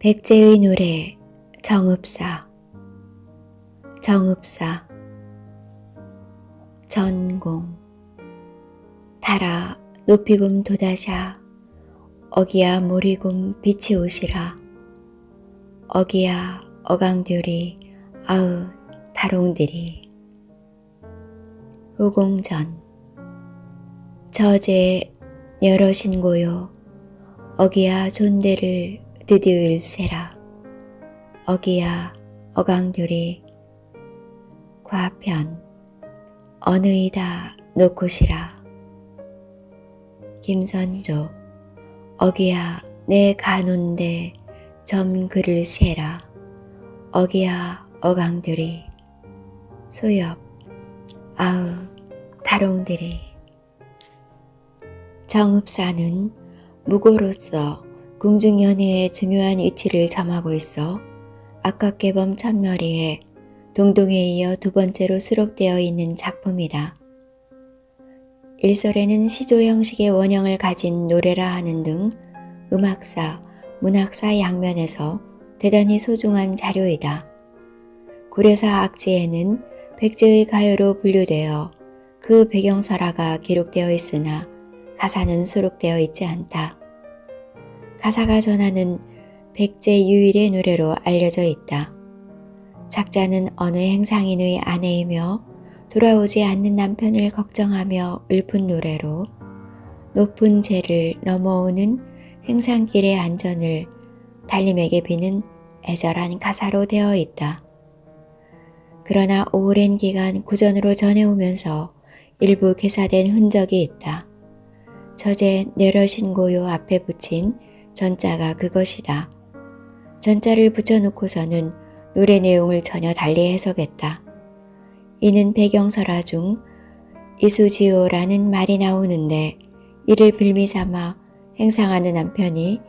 백제의 노래 정읍사. 정읍사. 전공. 달아 높이굼 도다샤 어기야 모리굼 빛이 오시라. 어기야 어강들이 아으 다롱들이. 후공전. 저제 여러신고요 어기야 존대를 드디을세라. 어기야 어강들이. 과편. 어느이다 놓고시라. 김선조. 어기야 내 가논데 점 글을 세라. 어기야 어강들이. 소엽. 아으 다롱들이. 정읍사는 무고로서 궁중연회의 중요한 위치를 점하고 있어 악각개범 천머리에 동동에 이어 두 번째로 수록되어 있는 작품이다. 일설에는 시조 형식의 원형을 가진 노래라 하는 등 음악사, 문학사 양면에서 대단히 소중한 자료이다. 고려사 악지에는 백제의 가요로 분류되어 그 배경설화가 기록되어 있으나 가사는 수록되어 있지 않다. 가사가 전하는 백제 유일의 노래로 알려져 있다. 작자는 어느 행상인의 아내이며 돌아오지 않는 남편을 걱정하며 읊은 노래로 높은 제를 넘어오는 행상길의 안전을 달림에게 비는 애절한 가사로 되어 있다. 그러나 오랜 기간 구전으로 전해오면서 일부 개사된 흔적이 있다. 저제 내려신고요 앞에 붙인 전자가 그것이다. 전자를 붙여놓고서는 노래 내용을 전혀 달리 해석했다. 이는 배경설화 중 이수지오라는 말이 나오는데 이를 빌미삼아 행상하는 남편이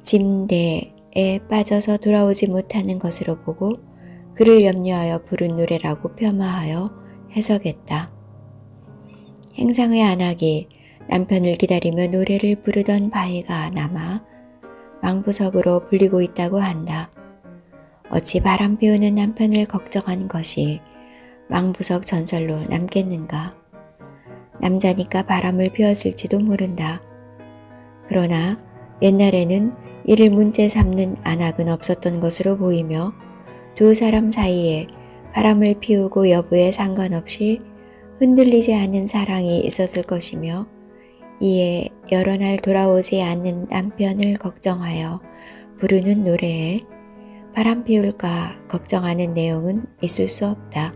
짐대에 빠져서 돌아오지 못하는 것으로 보고 그를 염려하여 부른 노래라고 폄하하여 해석했다. 행상의 안악이 남편을 기다리며 노래를 부르던 바위가 남아 망부석으로 불리고 있다고 한다. 어찌 바람 피우는 남편을 걱정한 것이 망부석 전설로 남겠는가. 남자니까 바람을 피웠을지도 모른다. 그러나 옛날에는 이를 문제 삼는 안악은 없었던 것으로 보이며 두 사람 사이에 바람을 피우고 여부에 상관없이 흔들리지 않는 사랑이 있었을 것이며 이에 여러 날 돌아오지 않는 남편을 걱정하여 부르는 노래에 바람 피울까 걱정하는 내용은 있을 수 없다.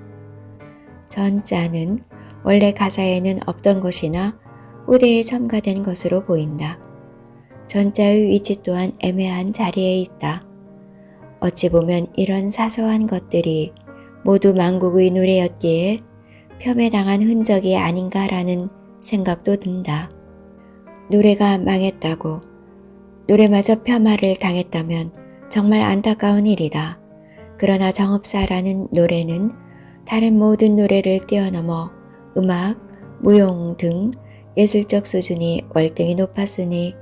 전자는 원래 가사에는 없던 것이나 후대에 첨가된 것으로 보인다. 전자의 위치 또한 애매한 자리에 있다. 어찌 보면 이런 사소한 것들이 모두 망국의 노래였기에 폄훼당한 흔적이 아닌가라는 생각도 든다. 노래가 망했다고 노래마저 폄하를 당했다면 정말 안타까운 일이다. 그러나 정읍사라는 노래는 다른 모든 노래를 뛰어넘어 음악, 무용 등 예술적 수준이 월등히 높았으니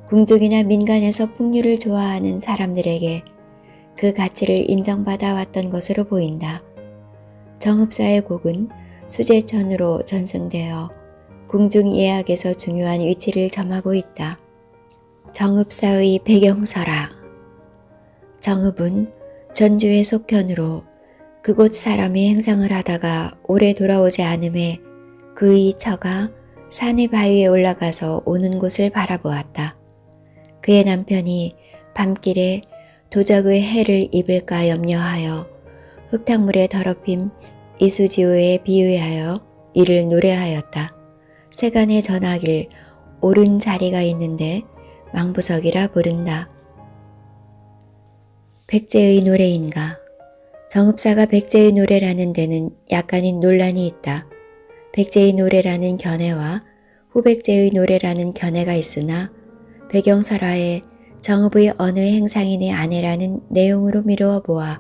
궁중이나 민간에서 풍류를 좋아하는 사람들에게 그 가치를 인정받아 왔던 것으로 보인다. 정읍사의 곡은 수제천으로 전승되어 궁중 예약에서 중요한 위치를 점하고 있다. 정읍사의 배경설화. 정읍은 전주의 속현으로 그곳 사람이 행상을 하다가 오래 돌아오지 않음에 그의 처가 산의 바위에 올라가서 오는 곳을 바라보았다. 그의 남편이 밤길에 도적의 해를 입을까 염려하여 흙탕물에 더럽힘 이수지오에 비유하여 이를 노래하였다. 세간에 전하길 옳은 자리가 있는데 망부석이라 부른다. 백제의 노래인가? 정읍사가 백제의 노래라는 데는 약간의 논란이 있다. 백제의 노래라는 견해와 후백제의 노래라는 견해가 있으나 배경설화에 정읍의 어느 행상인의 아내라는 내용으로 미루어 보아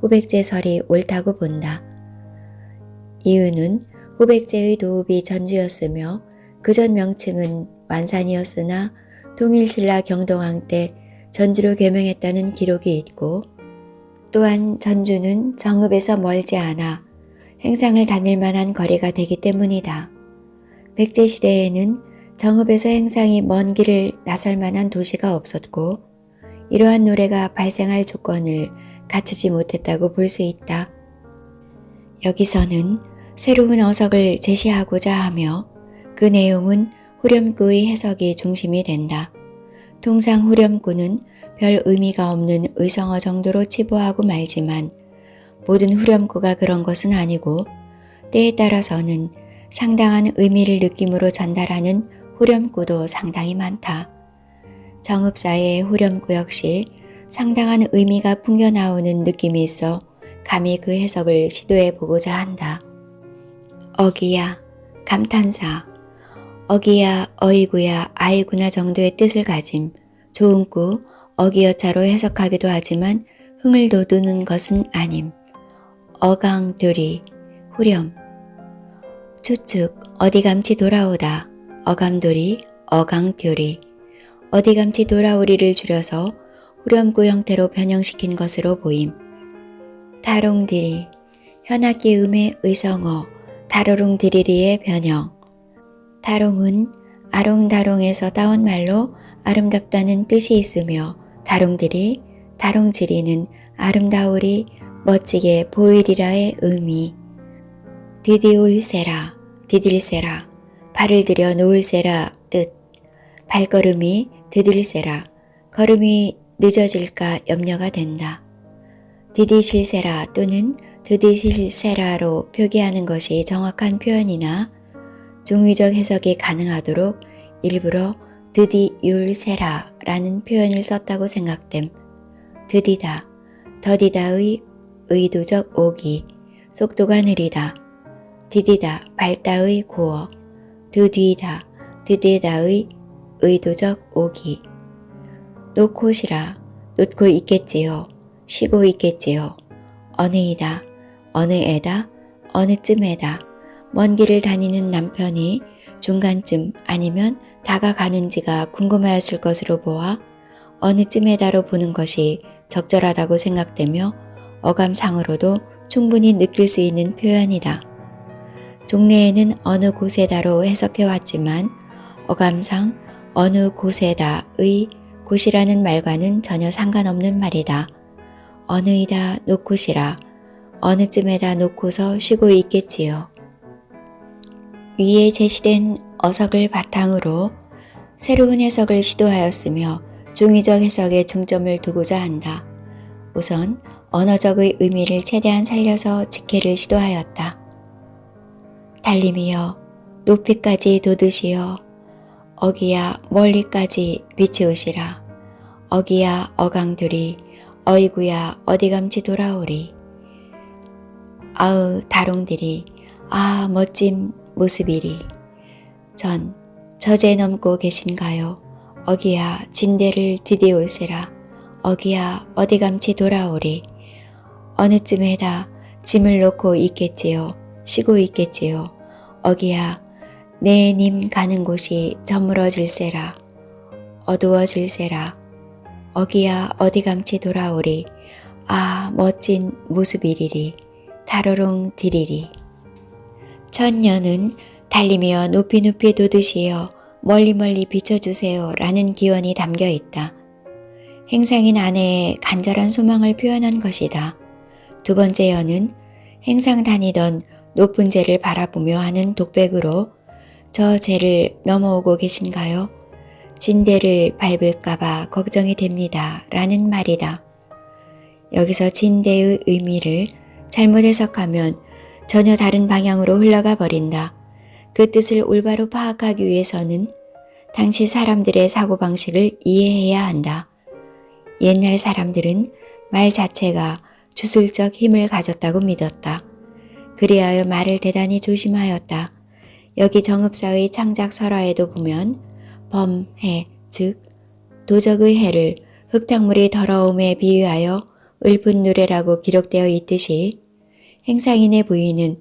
후백제설이 옳다고 본다. 이유는 후백제의 도읍이 전주였으며 그전 명칭은 완산이었으나 통일신라 경동왕 때 전주로 개명했다는 기록이 있고, 또한 전주는 정읍에서 멀지 않아 행상을 다닐 만한 거리가 되기 때문이다. 백제시대에는 정읍에서 행상이 먼 길을 나설 만한 도시가 없었고, 이러한 노래가 발생할 조건을 갖추지 못했다고 볼 수 있다. 여기서는 새로운 어석을 제시하고자 하며 그 내용은 후렴구의 해석이 중심이 된다. 통상 후렴구는 별 의미가 없는 의성어 정도로 치부하고 말지만 모든 후렴구가 그런 것은 아니고 때에 따라서는 상당한 의미를 느낌으로 전달하는 후렴구도 상당히 많다. 정읍사의 후렴구 역시 상당한 의미가 풍겨나오는 느낌이 있어 감히 그 해석을 시도해 보고자 한다. 어기야, 감탄사. 어기야, 어이구야, 아이구나 정도의 뜻을 가짐. 좋은 꾸, 어기여차로 해석하기도 하지만 흥을 돋우는 것은 아님. 어강돌이, 후렴. 추측, 어디감치 돌아오다. 어감돌이, 어강돌이. 어디감치 돌아오리를 줄여서 후렴구 형태로 변형시킨 것으로 보임. 다롱디리, 현악기 음의 의성어, 다로롱디리리의 변형. 다롱은 아롱다롱에서 따온 말로 아름답다는 뜻이 있으며 다롱디리, 다롱지리는 아름다우리, 멋지게 보이리라의 의미. 디디울세라, 디딜세라, 발을 들여 놓을세라 뜻. 발걸음이 디딜세라, 걸음이 늦어질까 염려가 된다. 디디실세라 또는 드디실세라로 표기하는 것이 정확한 표현이나 중의적 해석이 가능하도록 일부러 드디율세라라는 표현을 썼다고 생각됨. 드디다, 더디다의 의도적 오기, 속도가 느리다. 디디다, 밝다의 고어. 드디다, 드디다의 의도적 오기. 놓고시라, 놓고 있겠지요. 쉬고 있겠지요. 어느이다, 어느 애다, 어느쯤에다. 먼 길을 다니는 남편이 중간쯤 아니면 다가가는지가 궁금하였을 것으로 보아 어느쯤에다로 보는 것이 적절하다고 생각되며 어감상으로도 충분히 느낄 수 있는 표현이다. 종래에는 어느 곳에다로 해석해왔지만 어감상 어느 곳에다의 곳이라는 말과는 전혀 상관없는 말이다. 어느이다 놓고시라, 어느쯤에다 놓고서 쉬고 있겠지요. 위에 제시된 어석을 바탕으로 새로운 해석을 시도하였으며 중의적 해석에 중점을 두고자 한다. 우선 언어적의 의미를 최대한 살려서 직해를 시도하였다. 달림이여, 높이까지 돋으시어, 어기야 멀리까지 비추으시라. 어기야 어강들이, 어이구야 어디감치 돌아오리. 아으 다롱들이, 아 멋진 모습이리. 전 저제 넘고 계신가요? 어기야 진대를 디디올세라. 어기야 어디감치 돌아오리. 어느쯤에다 짐을 놓고 있겠지요. 쉬고 있겠지요. 어기야 내 님 가는 곳이 저물어질세라. 어두워질세라. 어기야 어디감치 돌아오리. 아 멋진 모습이리리. 다로롱 디리리. 천년은 달리며 높이 높이 돋으시어 멀리 멀리 비춰주세요 라는 기원이 담겨 있다. 행상인 아내의 간절한 소망을 표현한 것이다. 두 번째 연은 행상 다니던 높은 제를 바라보며 하는 독백으로 저 제를 넘어오고 계신가요? 진대를 밟을까봐 걱정이 됩니다 라는 말이다. 여기서 진대의 의미를 잘못 해석하면 전혀 다른 방향으로 흘러가 버린다. 그 뜻을 올바로 파악하기 위해서는 당시 사람들의 사고방식을 이해해야 한다. 옛날 사람들은 말 자체가 주술적 힘을 가졌다고 믿었다. 그리하여 말을 대단히 조심하였다. 여기 정읍사의 창작 설화에도 보면 범해, 즉 도적의 해를 흙탕물이 더러움에 비유하여 읊은 노래라고 기록되어 있듯이 행상인의 부인은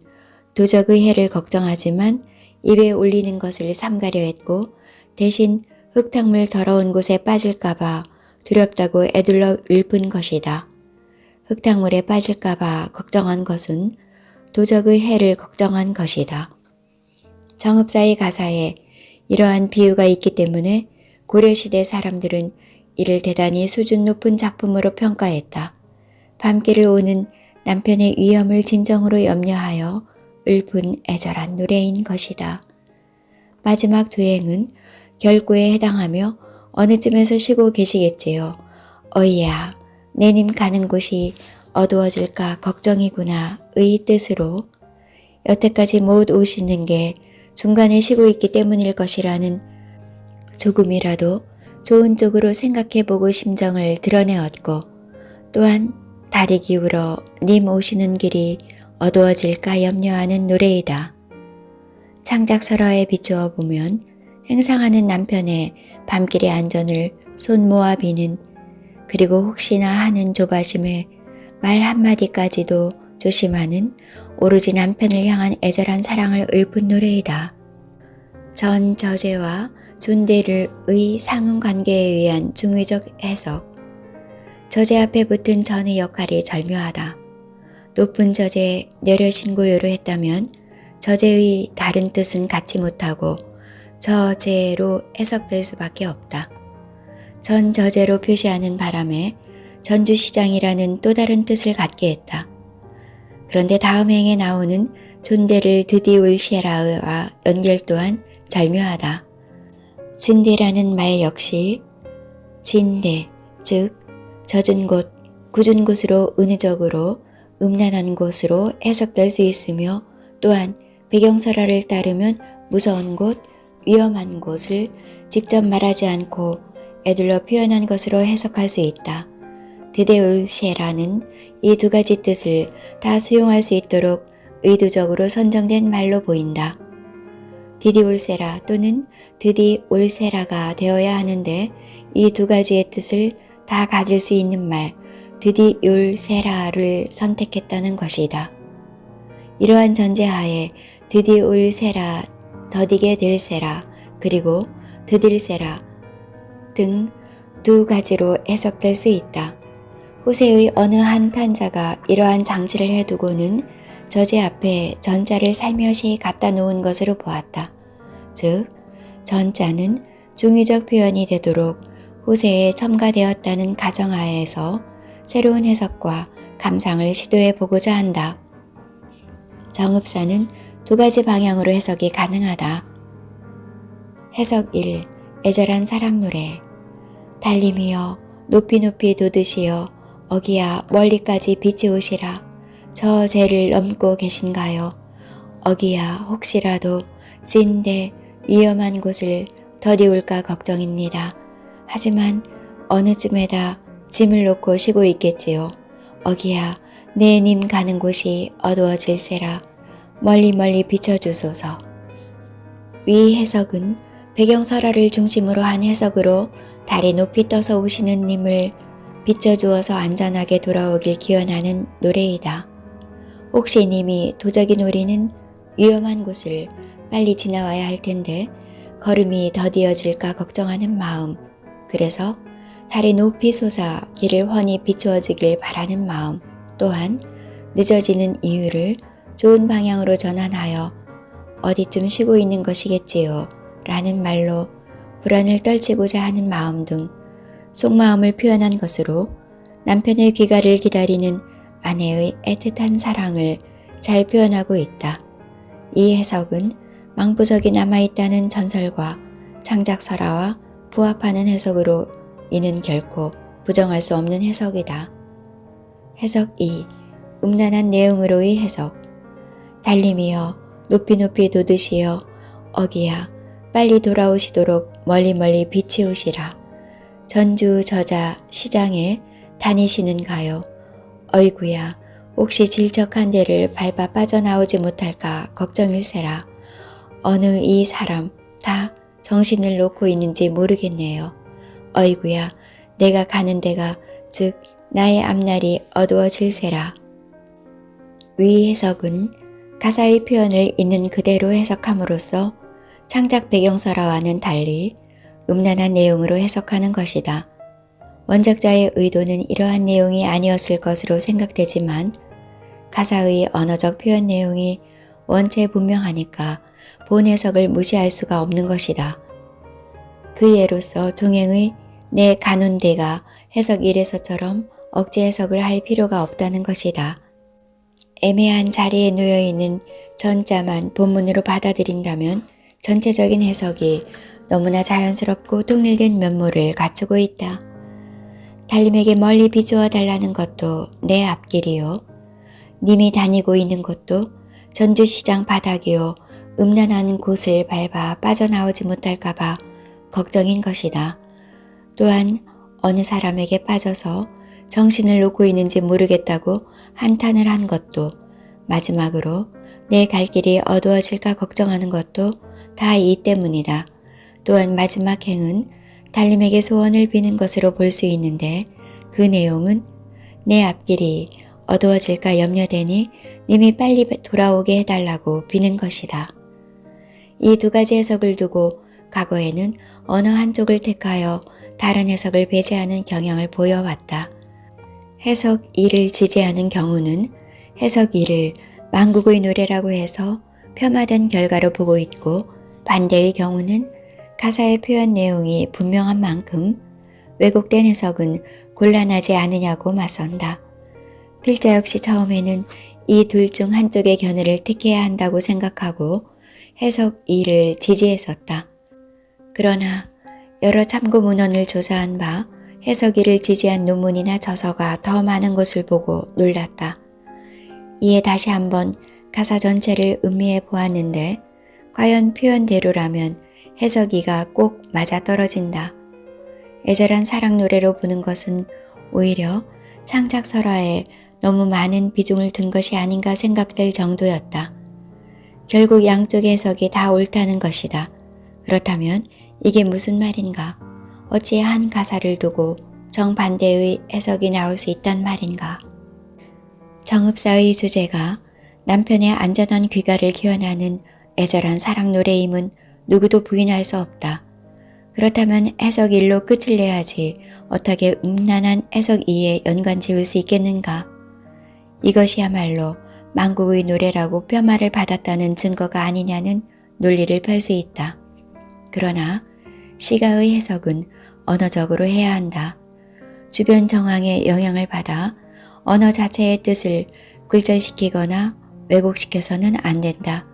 도적의 해를 걱정하지만 입에 올리는 것을 삼가려 했고 대신 흙탕물 더러운 곳에 빠질까봐 두렵다고 애둘러 읊은 것이다. 흙탕물에 빠질까봐 걱정한 것은 도적의 해를 걱정한 것이다. 정읍사의 가사에 이러한 비유가 있기 때문에 고려시대 사람들은 이를 대단히 수준 높은 작품으로 평가했다. 밤길을 오는 남편의 위험을 진정으로 염려하여 읊은 애절한 노래인 것이다. 마지막 두 행은 결구에 해당하며 어느 쯤에서 쉬고 계시겠지요. 어이야, 내님 가는 곳이 어두워질까 걱정이구나 의 뜻으로 여태까지 못 오시는 게 중간에 쉬고 있기 때문일 것이라는 조금이라도 좋은 쪽으로 생각해보고 심정을 드러내었고 또한 달이 기울어 님 오시는 길이 어두워질까 염려하는 노래이다. 창작설화에 비추어 보면 행상하는 남편의 밤길의 안전을 손모아 비는 그리고 혹시나 하는 조바심에 말 한마디까지도 조심하는 오로지 남편을 향한 애절한 사랑을 읊은 노래이다. 전 저제와 존대를의 상응관계에 의한 중의적 해석. 저제 앞에 붙은 전의 역할이 절묘하다. 높은 저제 내려신 고요로 했다면 저제의 다른 뜻은 갖지 못하고 저제로 해석될 수밖에 없다. 전 저제로 표시하는 바람에 전주시장이라는 또 다른 뜻을 갖게 했다. 그런데 다음 행에 나오는 존대를 드디울 시에라와 연결 또한 절묘하다. 진대라는 말 역시 진대, 즉 젖은 곳, 굳은 곳으로 은유적으로 음란한 곳으로 해석될 수 있으며 또한 배경설화를 따르면 무서운 곳, 위험한 곳을 직접 말하지 않고 애둘러 표현한 것으로 해석할 수 있다. 드데울셰라는 이 두 가지 뜻을 다 수용할 수 있도록 의도적으로 선정된 말로 보인다. 디디올세라 또는 드디올세라가 되어야 하는데 이 두 가지의 뜻을 다 가질 수 있는 말 드디올세라를 선택했다는 것이다. 이러한 전제하에 드디올세라, 더디게 될세라, 그리고 드딜세라 등 두 가지로 해석될 수 있다. 호세의 어느 한 편자가 이러한 장치를 해두고는 저제 앞에 전자를 살며시 갖다 놓은 것으로 보았다. 즉, 전자는 중의적 표현이 되도록 호세에 첨가되었다는 가정하에서 새로운 해석과 감상을 시도해 보고자 한다. 정읍사는 두 가지 방향으로 해석이 가능하다. 해석 1. 애절한 사랑노래. 달님이여 높이 높이 돋으시어 어기야 멀리까지 빛이 오시라. 저 죄를 넘고 계신가요? 어기야 혹시라도 진대 위험한 곳을 더디올까 걱정입니다. 하지만 어느 쯤에다 짐을 놓고 쉬고 있겠지요. 어기야 내 님 가는 곳이 어두워질세라. 멀리 멀리 비춰주소서. 위 해석은 배경설화를 중심으로 한 해석으로 달이 높이 떠서 오시는 님을 비춰주어서 안전하게 돌아오길 기원하는 노래이다. 혹시 님이 도적이 노리는 위험한 곳을 빨리 지나와야 할 텐데 걸음이 더디어질까 걱정하는 마음, 그래서 달이 높이 솟아 길을 훤히 비추어 주길 바라는 마음, 또한 늦어지는 이유를 좋은 방향으로 전환하여 어디쯤 쉬고 있는 것이겠지요 라는 말로 불안을 떨치고자 하는 마음 등 속마음을 표현한 것으로 남편의 귀가를 기다리는 아내의 애틋한 사랑을 잘 표현하고 있다. 이 해석은 망부석이 남아있다는 전설과 창작설화와 부합하는 해석으로 이는 결코 부정할 수 없는 해석이다. 해석 2. 음란한 내용으로의 해석. 달님이여 높이 높이 돋으시어 어기야 빨리 돌아오시도록 멀리 멀리 빛이 오시라. 전주 저자 시장에 다니시는가요? 어이구야 혹시 질척한 데를 밟아 빠져나오지 못할까 걱정일세라. 어느 이 사람 다 정신을 놓고 있는지 모르겠네요. 어이구야 내가 가는 데가 즉 나의 앞날이 어두워질세라. 위 해석은 가사의 표현을 있는 그대로 해석함으로써 창작 배경설화와는 달리 음란한 내용으로 해석하는 것이다. 원작자의 의도는 이러한 내용이 아니었을 것으로 생각되지만 가사의 언어적 표현 내용이 원체 분명하니까 본 해석을 무시할 수가 없는 것이다. 그 예로서 종행의 내 가논대가 해석 1에서처럼 억지 해석을 할 필요가 없다는 것이다. 애매한 자리에 놓여있는 전자만 본문으로 받아들인다면 전체적인 해석이 너무나 자연스럽고 통일된 면모를 갖추고 있다. 달님에게 멀리 비추어 달라는 것도 내 앞길이요. 님이 다니고 있는 곳도 전주시장 바닥이요. 음란한 곳을 밟아 빠져나오지 못할까봐 걱정인 것이다. 또한 어느 사람에게 빠져서 정신을 놓고 있는지 모르겠다고 한탄을 한 것도, 마지막으로 내 갈 길이 어두워질까 걱정하는 것도 다 이 때문이다. 또한 마지막 행은 달님에게 소원을 비는 것으로 볼 수 있는데 그 내용은 내 앞길이 어두워질까 염려되니 님이 빨리 돌아오게 해달라고 비는 것이다. 이 두 가지 해석을 두고 과거에는 어느 한쪽을 택하여 다른 해석을 배제하는 경향을 보여왔다. 해석 2를 지지하는 경우는 해석 2를 망국의 노래라고 해서 폄하된 결과로 보고 있고, 반대의 경우는 가사의 표현 내용이 분명한 만큼 왜곡된 해석은 곤란하지 않으냐고 맞선다. 필자 역시 처음에는 이 둘 중 한쪽의 견해를 택해야 한다고 생각하고 해석 2를 지지했었다. 그러나 여러 참고 문헌을 조사한 바 해석 2를 지지한 논문이나 저서가 더 많은 것을 보고 놀랐다. 이에 다시 한번 가사 전체를 음미해 보았는데 과연 표현대로라면 해석 2가 꼭 맞아떨어진다. 애절한 사랑 노래로 부는 것은 오히려 창작 설화에 너무 많은 비중을 둔 것이 아닌가 생각될 정도였다. 결국 양쪽의 해석이 다 옳다는 것이다. 그렇다면 이게 무슨 말인가? 어찌 한 가사를 두고 정반대의 해석이 나올 수 있단 말인가? 정읍사의 주제가 남편의 안전한 귀가를 기원하는 애절한 사랑 노래임은 누구도 부인할 수 없다. 그렇다면 해석 1로 끝을 내야지 어떻게 음란한 해석 2에 연관 지을 수 있겠는가? 이것이야말로 망국의 노래라고 폄하를 받았다는 증거가 아니냐는 논리를 펼 수 있다. 그러나 시가의 해석은 언어적으로 해야 한다. 주변 정황에 영향을 받아 언어 자체의 뜻을 굴절시키거나 왜곡시켜서는 안 된다.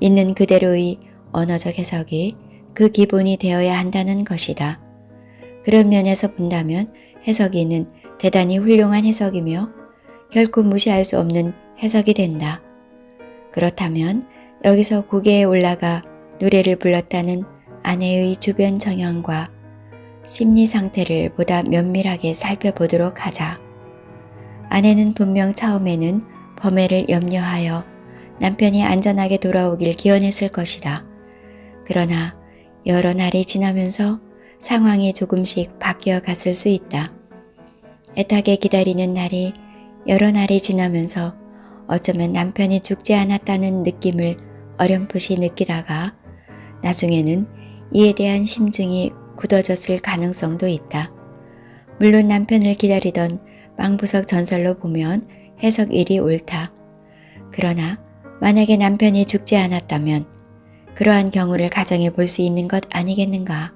있는 그대로의 언어적 해석이 그 기본이 되어야 한다는 것이다. 그런 면에서 본다면 해석이는 대단히 훌륭한 해석이며 결코 무시할 수 없는 해석이 된다. 그렇다면 여기서 고개에 올라가 노래를 불렀다는 아내의 주변 정황과 심리 상태를 보다 면밀하게 살펴보도록 하자. 아내는 분명 처음에는 범해를 염려하여 남편이 안전하게 돌아오길 기원했을 것이다. 그러나 여러 날이 지나면서 상황이 조금씩 바뀌어 갔을 수 있다. 애타게 기다리는 날이 여러 날이 지나면서 어쩌면 남편이 죽지 않았다는 느낌을 어렴풋이 느끼다가 나중에는 이에 대한 심증이 굳어졌을 가능성도 있다. 물론 남편을 기다리던 망부석 전설로 보면 해석 1이 옳다. 그러나 만약에 남편이 죽지 않았다면 그러한 경우를 가정해 볼 수 있는 것 아니겠는가?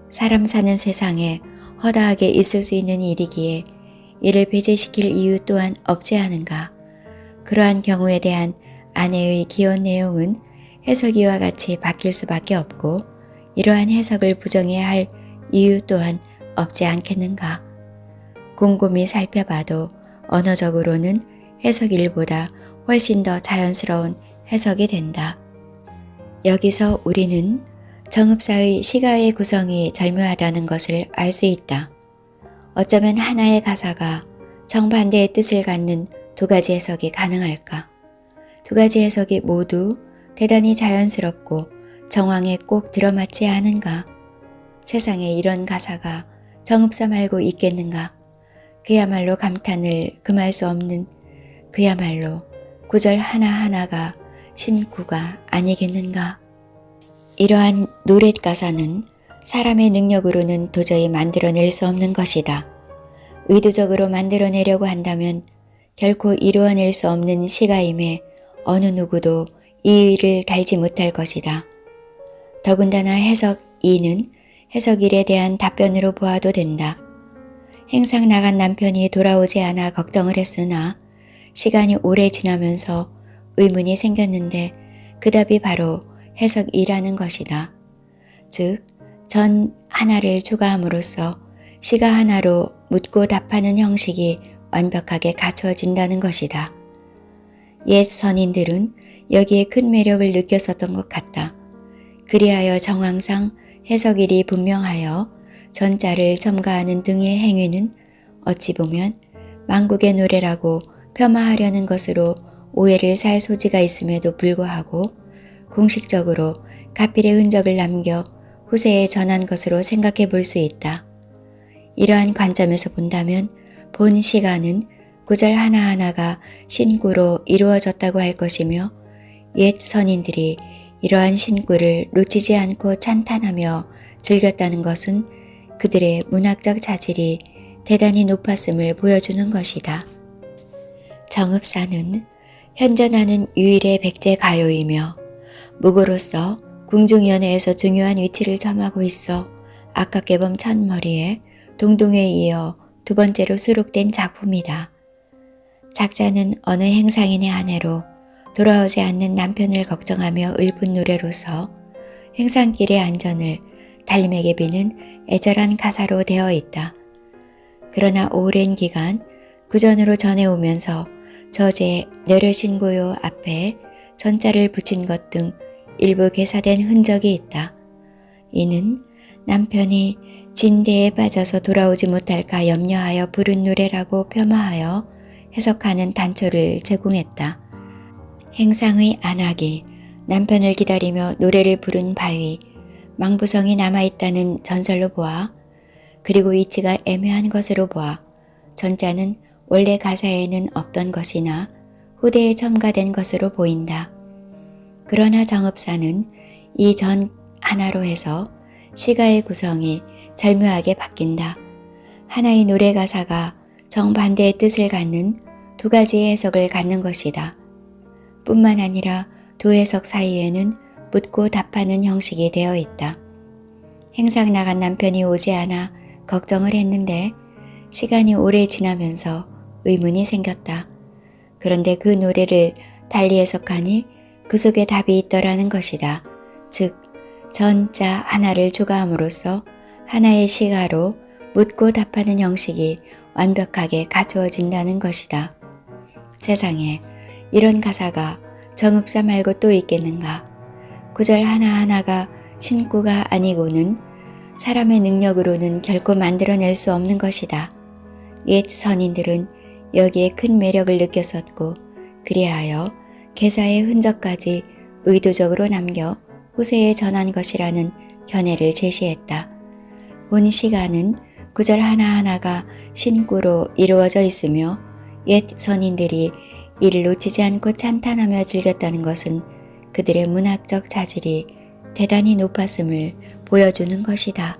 사람 사는 세상에 허다하게 있을 수 있는 일이기에 이를 배제시킬 이유 또한 없지 않은가? 그러한 경우에 대한 아내의 기원 내용은 해석이와 같이 바뀔 수밖에 없고 이러한 해석을 부정해야 할 이유 또한 없지 않겠는가? 곰곰이 살펴봐도 언어적으로는 해석 1보다 훨씬 더 자연스러운 해석이 된다. 여기서 우리는 정읍사의 시가의 구성이 절묘하다는 것을 알 수 있다. 어쩌면 하나의 가사가 정반대의 뜻을 갖는 두 가지 해석이 가능할까? 두 가지 해석이 모두 대단히 자연스럽고 정황에 꼭 들어맞지 않은가? 세상에 이런 가사가 정읍사 말고 있겠는가? 그야말로 감탄을 금할 수 없는 그야말로 구절 하나하나가 신구가 아니겠는가? 이러한 노랫 가사는 사람의 능력으로는 도저히 만들어낼 수 없는 것이다. 의도적으로 만들어내려고 한다면 결코 이루어낼 수 없는 시가임에 어느 누구도 이 일을 달지 못할 것이다. 더군다나 해석 2는 해석 1에 대한 답변으로 보아도 된다. 행상 나간 남편이 돌아오지 않아 걱정을 했으나 시간이 오래 지나면서 의문이 생겼는데 그 답이 바로 해석 2라는 것이다. 즉, 전 하나를 추가함으로써 시가 하나로 묻고 답하는 형식이 완벽하게 갖추어진다는 것이다. 옛 선인들은 여기에 큰 매력을 느꼈었던 것 같다. 그리하여 정황상 해석 1이 분명하여 전자를 첨가하는 등의 행위는 어찌 보면 만국의 노래라고 폄하하려는 것으로 오해를 살 소지가 있음에도 불구하고 공식적으로 가필의 흔적을 남겨 후세에 전한 것으로 생각해 볼 수 있다. 이러한 관점에서 본다면 본 시가는 구절 하나하나가 신구로 이루어졌다고 할 것이며 옛 선인들이 이러한 신구를 놓치지 않고 찬탄하며 즐겼다는 것은 그들의 문학적 자질이 대단히 높았음을 보여주는 것이다. 정읍사는 현존하는 유일의 백제 가요이며 무고로서 궁중연회에서 중요한 위치를 점하고 있어 아까깨범 첫머리에 동동에 이어 두 번째로 수록된 작품이다. 작자는 어느 행상인의 아내로 돌아오지 않는 남편을 걱정하며 읊은 노래로서 행상길의 안전을 달님에게 비는 애절한 가사로 되어 있다. 그러나 오랜 기간 구전으로 전해오면서 저제 내려신고요 앞에 전자를 붙인 것 등 일부 개사된 흔적이 있다. 이는 남편이 진대에 빠져서 돌아오지 못할까 염려하여 부른 노래라고 폄하하여 해석하는 단초를 제공했다. 행상의 안악이 남편을 기다리며 노래를 부른 바위, 망부성이 남아있다는 전설로 보아 그리고 위치가 애매한 것으로 보아 전자는 원래 가사에는 없던 것이나 후대에 첨가된 것으로 보인다. 그러나 정읍사는 이 전 하나로 해서 시가의 구성이 절묘하게 바뀐다. 하나의 노래 가사가 정반대의 뜻을 갖는 두 가지의 해석을 갖는 것이다. 뿐만 아니라 두 해석 사이에는 묻고 답하는 형식이 되어 있다. 행상 나간 남편이 오지 않아 걱정을 했는데 시간이 오래 지나면서 의문이 생겼다. 그런데 그 노래를 달리 해석하니 그 속에 답이 있더라는 것이다. 즉, 전자 하나를 추가함으로써 하나의 시가로 묻고 답하는 형식이 완벽하게 갖추어진다는 것이다. 세상에 이런 가사가 정읍사 말고 또 있겠는가? 구절 하나하나가 신구가 아니고는 사람의 능력으로는 결코 만들어낼 수 없는 것이다. 옛 선인들은 여기에 큰 매력을 느꼈었고 그리하여 개사의 흔적까지 의도적으로 남겨 후세에 전한 것이라는 견해를 제시했다. 본 시가는 구절 하나하나가 신구로 이루어져 있으며 옛 선인들이 이를 놓치지 않고 찬탄하며 즐겼다는 것은 그들의 문학적 자질이 대단히 높았음을 보여주는 것이다.